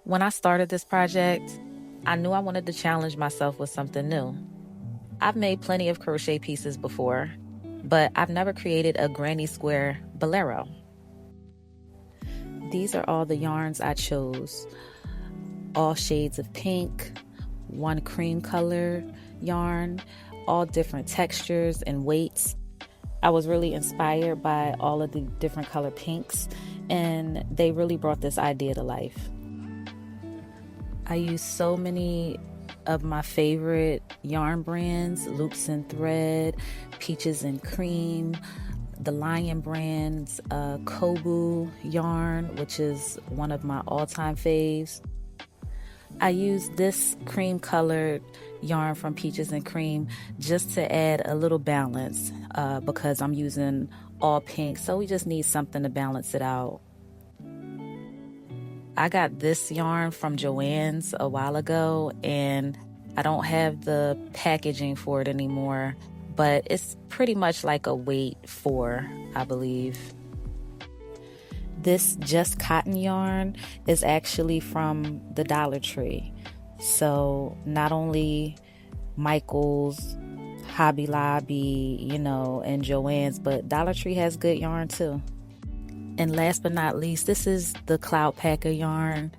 When I started this project, I knew I wanted to challenge myself with something new. I've made plenty of crochet pieces before, but I've never created a Granny Square Bolero. These are all the yarns I chose. All shades of pink, one cream color yarn, all different textures and weights. I was really inspired by all of the different color pinks, and they really brought this idea to life. I use so many of my favorite yarn brands: Loops and Thread, Peaches and Cream, the Lion brand's Kobu yarn, which is one of my all-time faves. I use this cream colored yarn from Peaches and Cream just to add a little balance because I'm using all pink, so we just need something to balance it out. I got this yarn from Joann's a while ago, and I don't have the packaging for it anymore, but it's pretty much like a weight 4, I believe. This Just Cotton yarn is actually from the Dollar Tree. So not only Michael's, Hobby Lobby, and Joann's, but Dollar Tree has good yarn too. And last but not least, this is the Cloud Packer yarn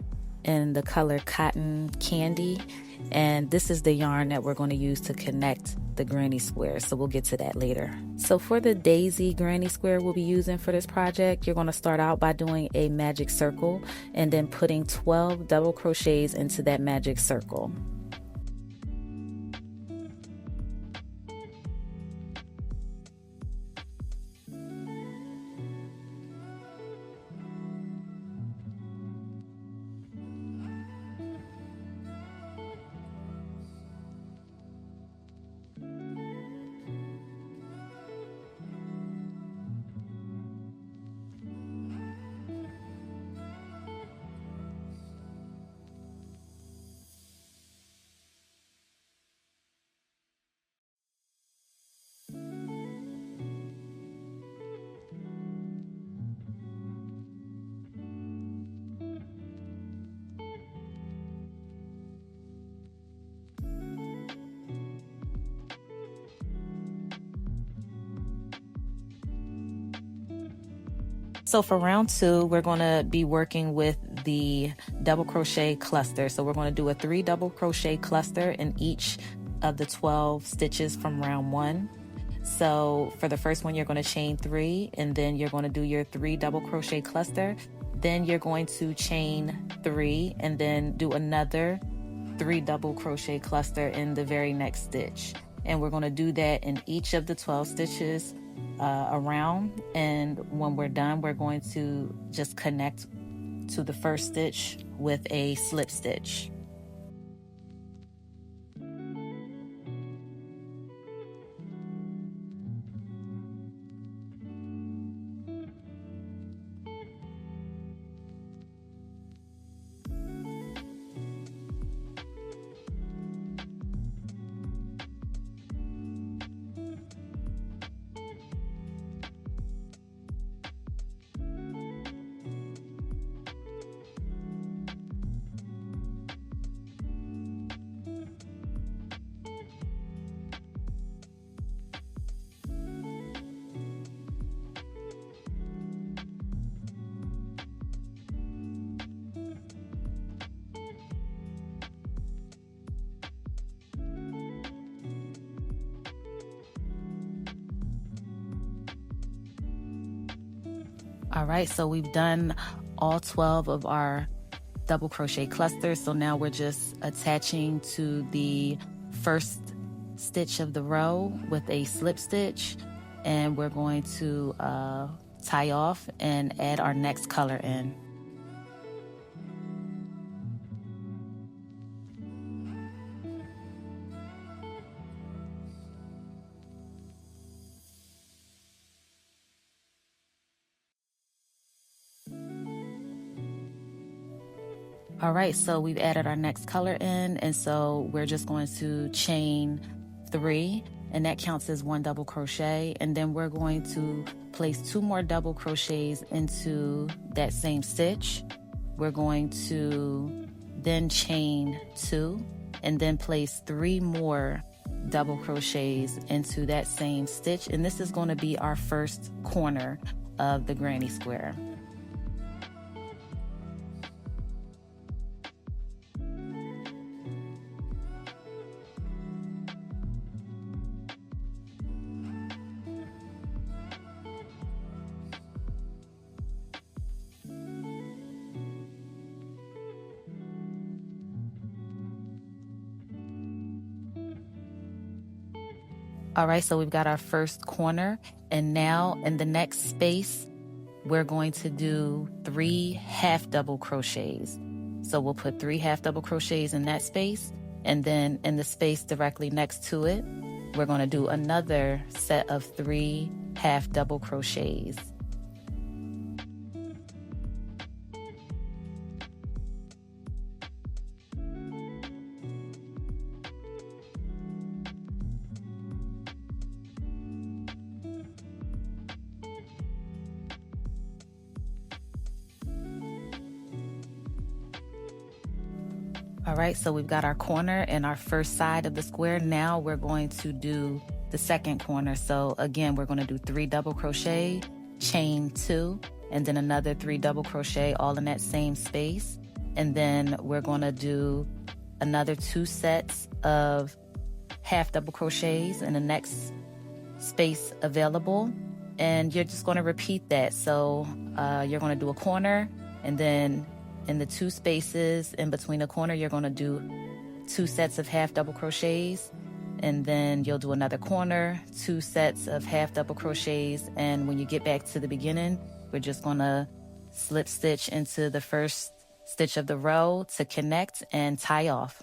in the color Cotton Candy. And this is the yarn that we're going to use to connect the granny square. So we'll get to that later. So for the Daisy Granny Square we'll be using for this project, you're going to start out by doing a magic circle and then putting 12 double crochets into that magic circle. So for round 2, we're going to be working with the double crochet cluster. So we're going to do a 3 double crochet cluster in each of the 12 stitches from round 1. So for the first one, you're going to chain 3, and then you're going to do your 3 double crochet cluster. Then you're going to chain 3 and then do another 3 double crochet cluster in the very next stitch. And we're going to do that in each of the 12 stitches around, and when we're done, we're going to just connect to the first stitch with a slip stitch. All right, so we've done all 12 of our double crochet clusters. So now we're just attaching to the first stitch of the row with a slip stitch, and we're going to tie off and add our next color in. All right, so we've added our next color in, and so we're just going to chain 3, and that counts as 1 double crochet, and then we're going to place 2 more double crochets into that same stitch. We're going to then chain 2, and then place 3 more double crochets into that same stitch, and this is going to be our first corner of the granny square. All right, so we've got our first corner, and now in the next space, we're going to do 3 half double crochets. So we'll put 3 half double crochets in that space, and then in the space directly next to it, we're going to do another set of 3 half double crochets. All right, so we've got our corner and our first side of the square. Now we're going to do the second corner. So again, we're going to do 3 double crochet, chain 2, and then another 3 double crochet all in that same space. And then we're going to do another 2 sets of half double crochets in the next space available. And you're just going to repeat that. So you're going to do a corner, and then in the 2 spaces in between the corner, you're going to do 2 sets of half double crochets, and then you'll do another corner, 2 sets of half double crochets, and when you get back to the beginning, we're just going to slip stitch into the first stitch of the row to connect and tie off.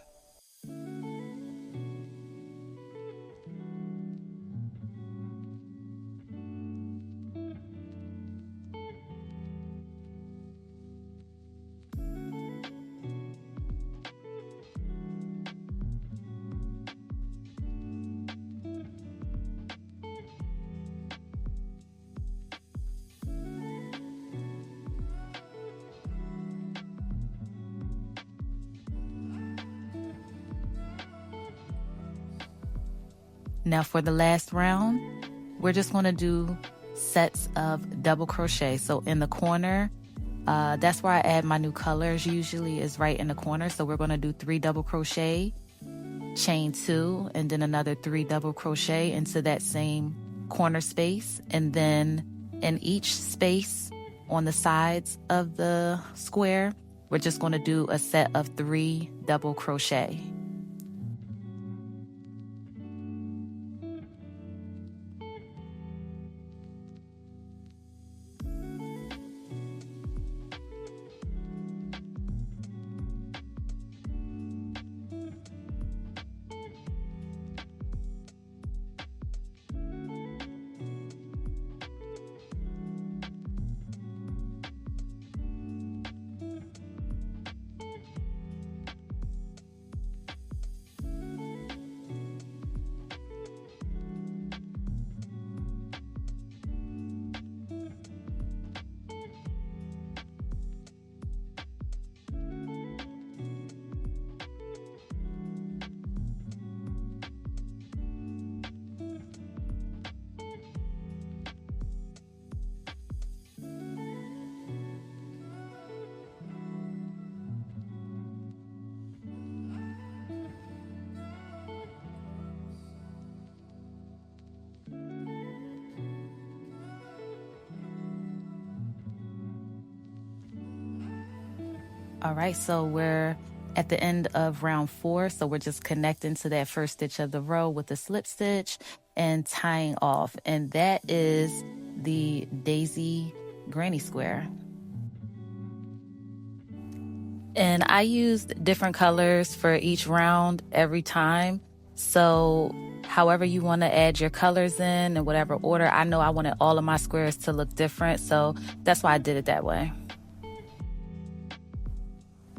Now for the last round, we're just going to do sets of double crochet. So in the corner, that's where I add my new colors usually, is right in the corner. So we're going to do 3 double crochet, chain 2, and then another 3 double crochet into that same corner space. And then in each space on the sides of the square, we're just going to do a set of 3 double crochet. All right, so we're at the end of round 4, so we're just connecting to that first stitch of the row with a slip stitch and tying off, and that is the Daisy Granny Square. And I used different colors for each round every time, so however you want to add your colors in whatever order. I know I wanted all of my squares to look different, so that's why I did it that way.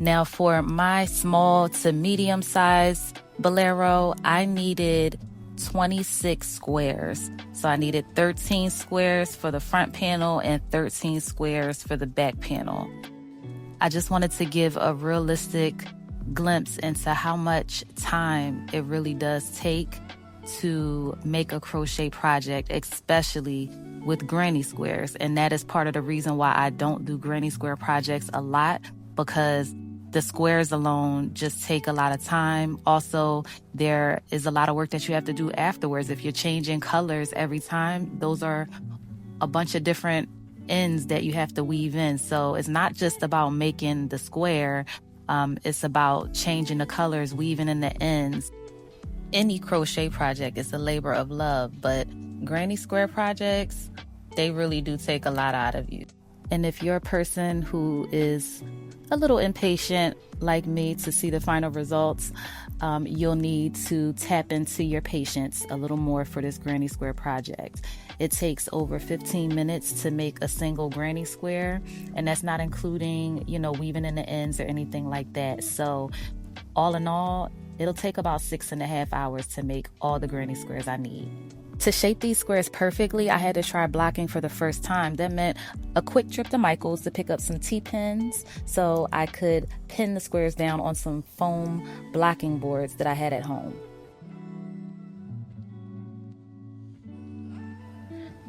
Now for my small to medium size bolero, I needed 26 squares. So I needed 13 squares for the front panel and 13 squares for the back panel. I just wanted to give a realistic glimpse into how much time it really does take to make a crochet project, especially with granny squares. And that is part of the reason why I don't do granny square projects a lot, because the squares alone just take a lot of time. Also, there is a lot of work that you have to do afterwards. If you're changing colors every time, those are a bunch of different ends that you have to weave in. So it's not just about making the square, it's about changing the colors, weaving in the ends. Any crochet project is a labor of love, but granny square projects, they really do take a lot out of you. And if you're a person who is a little impatient like me to see the final results, you'll need to tap into your patience a little more for this granny square project. It takes over 15 minutes to make a single granny square, and that's not including, weaving in the ends or anything like that. So all in all, it'll take about 6.5 hours to make all the granny squares I need. To shape these squares perfectly, I had to try blocking for the first time. That meant a quick trip to Michael's to pick up some T-pins so I could pin the squares down on some foam blocking boards that I had at home.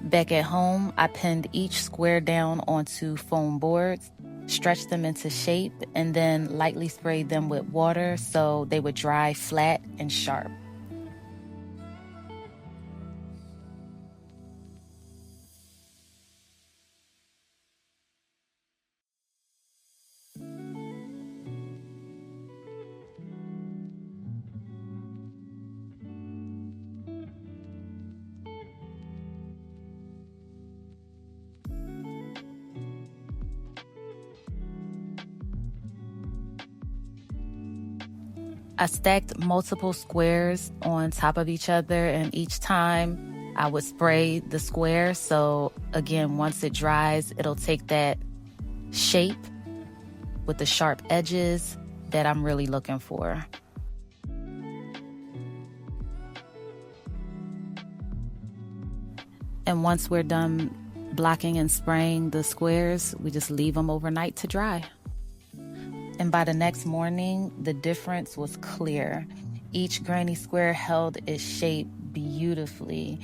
Back at home, I pinned each square down onto foam boards, stretched them into shape, and then lightly sprayed them with water so they would dry flat and sharp. I stacked multiple squares on top of each other, and each time I would spray the square. So again, once it dries, it'll take that shape with the sharp edges that I'm really looking for. And once we're done blocking and spraying the squares, we just leave them overnight to dry. And by the next morning, the difference was clear. Each granny square held its shape beautifully.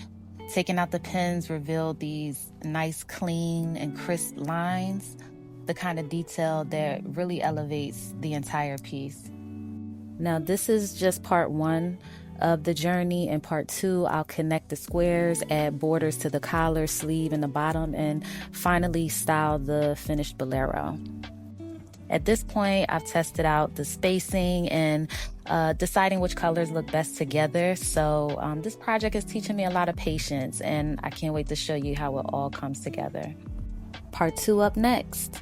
Taking out the pins revealed these nice, clean, and crisp lines, the kind of detail that really elevates the entire piece. Now, this is just part one of the journey. In part two, I'll connect the squares, add borders to the collar, sleeve, and the bottom, and finally style the finished bolero. At this point, I've tested out the spacing and deciding which colors look best together. So this project is teaching me a lot of patience, and I can't wait to show you how it all comes together. Part two up next.